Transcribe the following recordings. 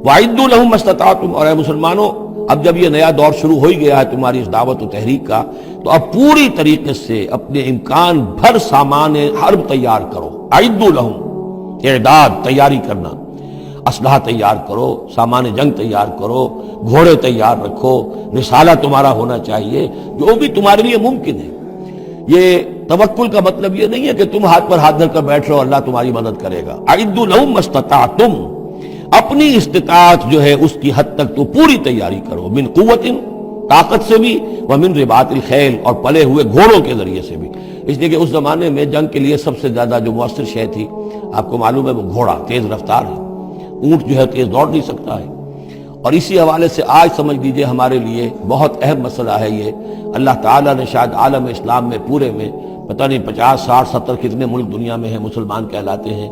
وَأَعِدُّوا لَهُم مَّا اسْتَطَعْتُمْ، اور اے مسلمانوں اب جب یہ نیا دور شروع ہو ہی گیا ہے تمہاری اس دعوت و تحریک کا، تو اب پوری طریقے سے اپنے امکان بھر سامان حرب تیار کرو۔ اعدوا لہم، اعداد تیاری کرنا، اسلحہ تیار کرو، سامان جنگ تیار کرو، گھوڑے تیار رکھو، رسالہ تمہارا ہونا چاہیے، جو بھی تمہارے لیے ممکن ہے۔ یہ توکل کا مطلب یہ نہیں ہے کہ تم ہاتھ پر ہاتھ دھر کر بیٹھ رہو اللہ تمہاری مدد کرے گا۔ اعدوا لہم ما استطعتم، اپنی استطاعت جو ہے اس کی حد تک تو پوری تیاری کرو، من قوت، طاقت سے بھی، ومن رباط الخیل، اور پلے ہوئے گھوڑوں کے ذریعے سے بھی۔ اس لیے کہ اس زمانے میں جنگ کے لیے سب سے زیادہ جو مؤثر شے تھی آپ کو معلوم ہے وہ گھوڑا، تیز رفتار ہے، اونٹ جو ہے تیز دوڑ نہیں سکتا ہے۔ اور اسی حوالے سے آج سمجھ لیجئے ہمارے لیے بہت اہم مسئلہ ہے یہ، اللہ تعالیٰ نے شاید عالم اسلام میں پورے میں پتہ نہیں 50 60 70 کتنے ملک دنیا میں ہیں مسلمان کہلاتے ہیں،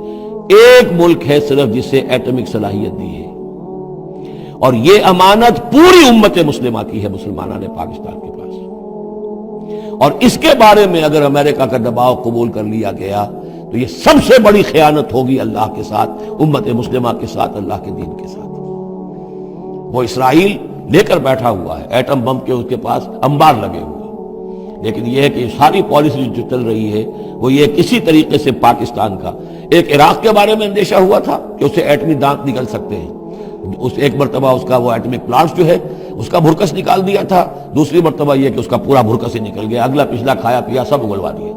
ایک ملک ہے صرف جسے ایٹمک صلاحیت دی ہے، اور یہ امانت پوری امت مسلمہ کی ہے، مسلمانان پاکستان کے پاس۔ اور اس کے بارے میں اگر امریکہ کا دباؤ قبول کر لیا گیا تو یہ سب سے بڑی خیانت ہوگی اللہ کے ساتھ، امت مسلمہ کے ساتھ، اللہ کے دین کے ساتھ۔ وہ اسرائیل لے کر بیٹھا ہوا ہے ایٹم بم کے، اس کے پاس انبار لگے ہوئے، لیکن یہ ہے کہ ساری پالیسی جو چل رہی ہے وہ یہ کسی طریقے سے پاکستان کا، ایک عراق کے بارے میں اندیشہ ہوا تھا کہ اسے ایٹمی دانت نکل سکتے ہیں، اس ایک مرتبہ اس کا وہ ایٹمک پلانٹ جو ہے اس کا بھرکس نکال دیا تھا، دوسری مرتبہ یہ کہ اس کا پورا بھرکس ہی نکل گیا، اگلا پچھلا کھایا پیا سب اگلوا دیا۔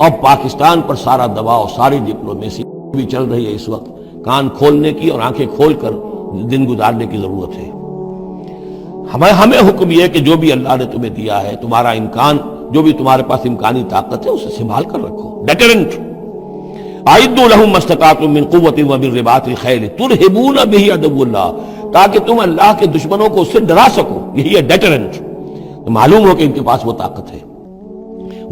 اور پاکستان پر سارا دباؤ، ساری ڈپلومیسی بھی چل رہی ہے اس وقت، کان کھولنے کی اور آنکھیں کھول کر دن گزارنے کی ضرورت ہے۔ ہمیں حکم یہ ہے کہ جو بھی اللہ نے تمہیں دیا ہے، تمہارا امکان، جو بھی تمہارے پاس امکانی طاقت ہے اسے سنبھال کر رکھو، ڈیٹرنٹ۔ اعدوا لہم ما استطعتم من قوت ومن رباط الخیل ترہبون بہ عدو اللہ، تاکہ تم اللہ کے دشمنوں کو اس سے ڈرا سکو، یہی ہے ڈیٹرنٹ، معلوم ہو کہ ان کے پاس وہ طاقت ہے۔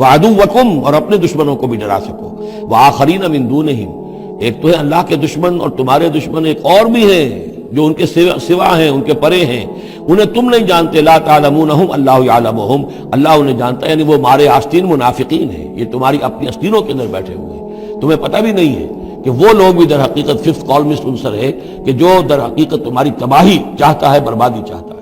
وعدوکم، اور اپنے دشمنوں کو بھی ڈرا سکو، وآخرین من دونہم، ایک تو ہے اللہ کے دشمن اور تمہارے دشمن ایک اور بھی ہیں جو ان کے سوا ہیں، ان کے پرے ہیں، انہیں تم نہیں جانتے، لا تعلمونہم اللہ یعلمہم، اللہ انہیں جانتا ہے، یعنی وہ مارے آستین منافقین ہیں، یہ تمہاری اپنی آستینوں کے اندر بیٹھے ہوئے ہیں، تمہیں پتہ بھی نہیں ہے کہ وہ لوگ بھی در حقیقت ففتھ کالمسٹ عنصر ہے کہ جو در حقیقت تمہاری تباہی چاہتا ہے، بربادی چاہتا ہے۔